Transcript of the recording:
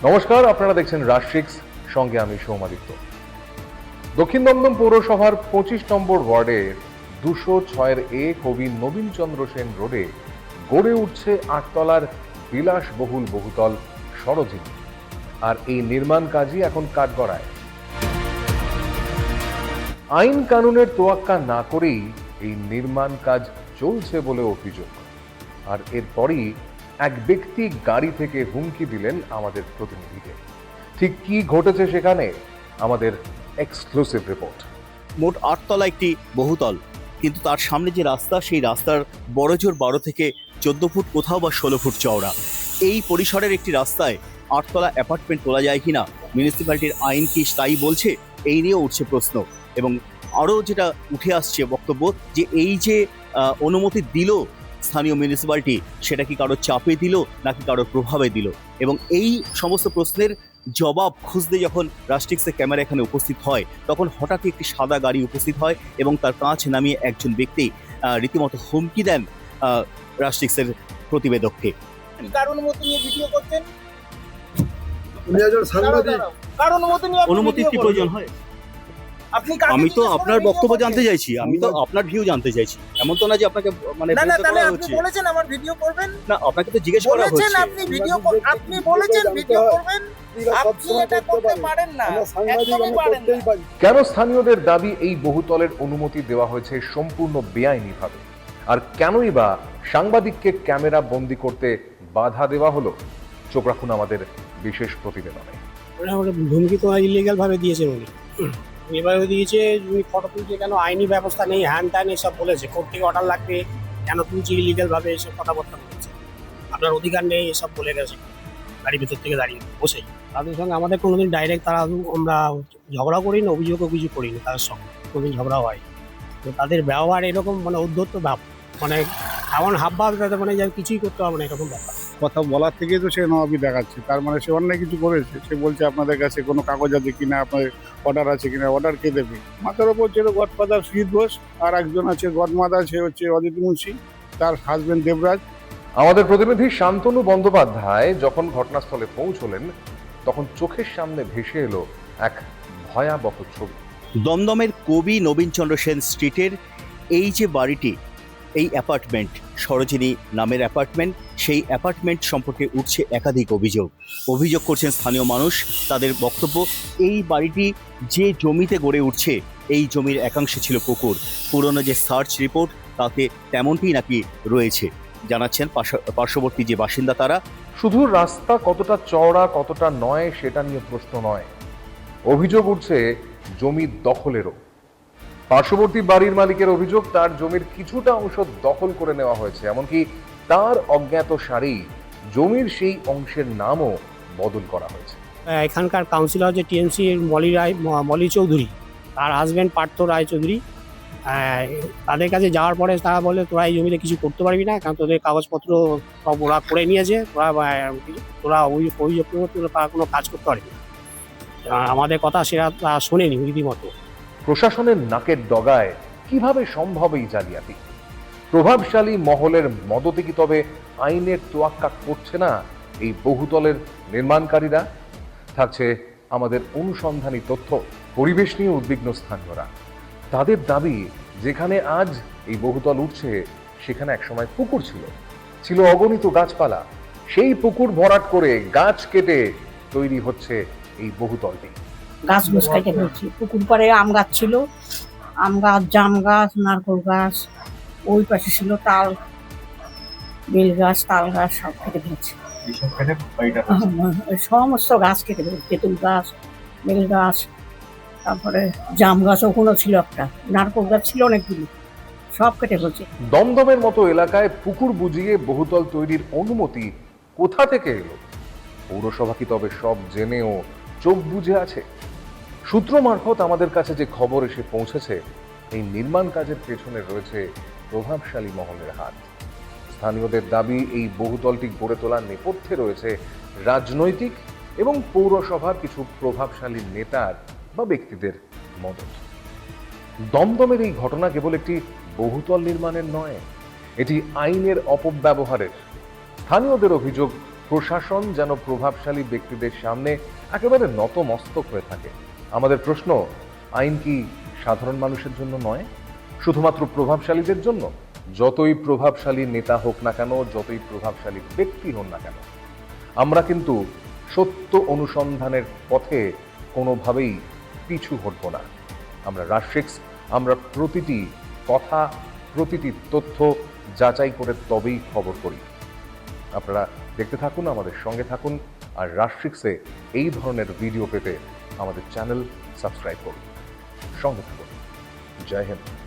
নমস্কার, আপনারা দেখছেন রাশিক্স, সঙ্গে আমি সৌমাদিত্য। দক্ষিণ দমদম পৌরসভার 25 নম্বর ওয়ার্ডের 206 এ কবি নবীনচন্দ্র সেন রোডে গড়ে উঠছে 8 তলার বিলাসবহুল বহুতল সরোজিনী। আর এই নির্মাণ কাজই এখন কাঠগড়ায়। আইন কানুনের তোয়াক্কা না করেই এই নির্মাণ কাজ চলছে বলে অভিযোগ। আর এরপরই এক ব্যক্তি গাড়ি থেকে হুমকি দিলেন আমাদের প্রতিনিধিকে। ঠিক কি ঘটেছে সেখানে, আমাদের এক্সক্লুসিভ রিপোর্ট। মোট 8 তলা একটি বহুতল, কিন্তু তার সামনে যে রাস্তা, সেই রাস্তার বড়জোর 12 থেকে 14 ফুট, কোথাও বা 16 ফুট চওড়া। এই পরিসরের একটি রাস্তায় 8 তলা অ্যাপার্টমেন্ট তোলা যায় কিনা, মিউনিসিপ্যালিটির আইন কি তাই বলছে, এই নিয়ে উঠছে প্রশ্ন। এবং আরও যেটা উঠে আসছে বক্তব্য, যে এই যে অনুমতি দিল স্থানীয় মিউনিসিপ্যালিটি, সেটা কি কারোর চাপে দিল নাকি কারোর প্রভাবে দিল। এবং এই সমস্ত প্রশ্নের জবাব খুঁজতে যখন রাস্টিক্সের ক্যামেরা এখানে উপস্থিত হয়, তখন হঠাৎই একটি সাদা গাড়ি উপস্থিত হয় এবং তার কাঁচ নামিয়ে একজন ব্যক্তি রীতিমতো হুমকি দেন রাস্টিক্সের প্রতিবেদককে। অনুমতির কি প্রয়োজন হয়? আমি তো আপনার বক্তব্য জানতে চাইছি, আমি তো আপনার ভিউ জানতে চাইছি। এমন তো না যে আপনাকে মানে না তাহলে আপনি বলেছেন আমার ভিডিও করবেন না, আপনাকে তো জিজ্ঞেস করা হচ্ছে। আপনি বলেছেন ভিডিও করবেন, আপনি এটা করতে পারেন না, একদমই পারেন না। কেন স্থানীয়দের দাবি এই বহুতলের অনুমতি দেওয়া হয়েছে সম্পূর্ণ বেআইনিভাবে? আর কেনই বা সাংবাদিককে ক্যামেরা বন্দি করতে বাধা দেওয়া হলো? চোখ রাখুন আমাদের বিশেষ প্রতিবেদনে। হুমকি তো ইলিগাল ভাবে দিয়েছে উনি, এভাবে দিয়েছে ফটো তুলছে কেন, আইনি ব্যবস্থা নেই, হ্যান ত্যান এসব বলেছে, কোর্ট থেকে অর্ডার লাগবে, কেন তুলছি ইলিগাল ভাবে, এসব কথাবার্তা বলেছে, আপনার অধিকার নেই এসব বলে গেছে গাড়ির ভিতর থেকে দাঁড়িয়ে বসেই। তাদের সঙ্গে আমাদের কোনোদিন ডাইরেক্ট আমরা ঝগড়া করিনি, অভিযোগ করিনি, তাদের সঙ্গে কোনোদিন ঝগড়া হয়। তো তাদের ব্যবহার এরকম, মানে উদ্ধত্ত ভাব, মানে এমন হাবভাব, তাদের মানে যা কিছুই করতে হবে না এরকম ব্যাপার। কথা বলার থেকেই তো সে নবাবি দেখাচ্ছে, তার মানে সে অন্যায় কিছু করেছে। সে বলছে আপনাদের কাছে কোনো কাগজ আছে কিনা, আপনার অর্ডার আছে কিনা, অর্ডার কে দেবে। মাথার ওপর ছিল গডফাদার সুজিত ঘোষ, আর একজন আছে গডমাদার, সে হচ্ছে অজিত মুন্সি, তার হাজবেন্ড দেবরাজ। আমাদের প্রতিনিধি শান্তনু বন্দ্যোপাধ্যায় যখন ঘটনাস্থলে পৌঁছলেন, তখন চোখের সামনে ভেসে এলো এক ভয়াবহ ছবি। দমদমের কবি নবীনচন্দ্র সেন স্ট্রিটের এই যে বাড়িটি, এই অ্যাপার্টমেন্ট, সরোজিনী নামের অ্যাপার্টমেন্ট, সেই অ্যাপার্টমেন্ট সম্পর্কে উঠছে একাধিক অভিযোগ করছেন স্থানীয় মানুষ। তাদের বক্তব্য, এই বাড়িটি যে জমিতে গড়ে উঠছে, এই জমির একাংশে ছিল পুকুর। পুরনো যে সার্চ রিপোর্ট, তাতে তেমনটি নাকি রয়েছে। জানাচ্ছেন পার্শ্ববর্তী যে বাসিন্দা তারা। শুধু রাস্তা কতটা চওড়া কতটা নয় সেটা নিয়ে প্রশ্ন নয়, অভিযোগ উঠছে জমির দখলেরও। পার্শ্ববর্তী বাড়ির মালিকের অভিযোগ, তার জমির কিছুটা অংশ দখল করে নেওয়া হয়েছে, এমনকি তার অজ্ঞাত সারেই জমির সেই অংশের নামও বদল করা হয়েছে। এখানকার কাউন্সিলর যে টিএমসির মলি চৌধুরী, তার হাজব্যান্ড পার্থ রায়চৌধুরী, তাদের কাছে যাওয়ার পরে তারা বলে, তোরা এই জমিতে কিছু করতে পারবি না, কারণ তোদের কাগজপত্র সব ওরা করে নিয়েছে, তোরা অভিযোগ তোরা কোনো কাজ করতে পারবি না। আমাদের কথা সেটা শোনেনি রীতিমতো। প্রশাসনের নাকের ডগায় কিভাবে সম্ভব এই জালিয়াতি? প্রভাবশালী মহলের মদতে কি তবে আইনের তোয়াক্কা করছে না এই বহুতলের নির্মাণকারীরা? থাকছে আমাদের অনুসন্ধানী তথ্য। পরিবেশ নিয়ে উদ্বিগ্ন স্থানীয়রা। তাদের দাবি, যেখানে আজ এই বহুতল উঠছে, সেখানে একসময় পুকুর ছিল অগণিত গাছপালা। সেই পুকুর ভরাট করে গাছ কেটে তৈরি হচ্ছে এই বহুতলটি। গাছ কেটে ফেলছি, পুকুর পাড়ে আম গাছ ছিল, আম গাছ, জাম গাছ, নারকেল গাছ, ওই পাশে ছিল তাল, বেল গাছ, তাল গাছ, সব কেটে ফেলছে। সমস্ত গাছ কেটে ফেলছে, তেঁতুল গাছ, বেল গাছ, তারপরে জাম গাছ ওখানেও ছিল একটা, নারকেল গাছ ছিল অনেকগুলো, সব কেটে ফেলছে। দমদমের মতো এলাকায় পুকুর বুঝিয়ে বহুতল তৈরির অনুমতি কোথা থেকে এলো? পৌরসভা কি তবে সব জেনেও চোখ বুজে আছে? সূত্র মারফত আমাদের কাছে যে খবর এসে পৌঁছেছে, এই নির্মাণ কাজের পেছনে রয়েছে প্রভাবশালী মহলের হাত। স্থানীয়দের দাবি, এই বহুতলটি গড়ে তোলার নেপথ্যে রয়েছে রাজনৈতিক এবং পৌরসভার কিছু প্রভাবশালী নেতার বা ব্যক্তিদের মদত। দমদমের এই ঘটনা কেবল একটি বহুতল নির্মাণের নয়, এটি আইনের অপব্যবহারের। স্থানীয়দের অভিযোগ, প্রশাসন যেন প্রভাবশালী ব্যক্তিদের সামনে একেবারে নতমস্তক হয়ে থাকে। আমাদের প্রশ্ন, আইন কি সাধারণ মানুষের জন্য নয়, শুধুমাত্র প্রভাবশালীদের জন্য? যতই প্রভাবশালী নেতা হোক না কেন, যতই প্রভাবশালী ব্যক্তি হন না কেন, আমরা কিন্তু সত্য অনুসন্ধানের পথে কোনোভাবেই পিছু হটব না। আমরা রাষ্ট্রিক্স, আমরা প্রতিটি কথা, প্রতিটি তথ্য যাচাই করে তবেই খবর করি। আপনারা দেখতে থাকুন, আমাদের সঙ্গে থাকুন, আর রাষ্ট্রিক্সে এই ধরনের ভিডিও পেতে আমাদের চ্যানেল সাবস্ক্রাইব করুন। সঙ্গে থাকুন। জয় হিন্দ।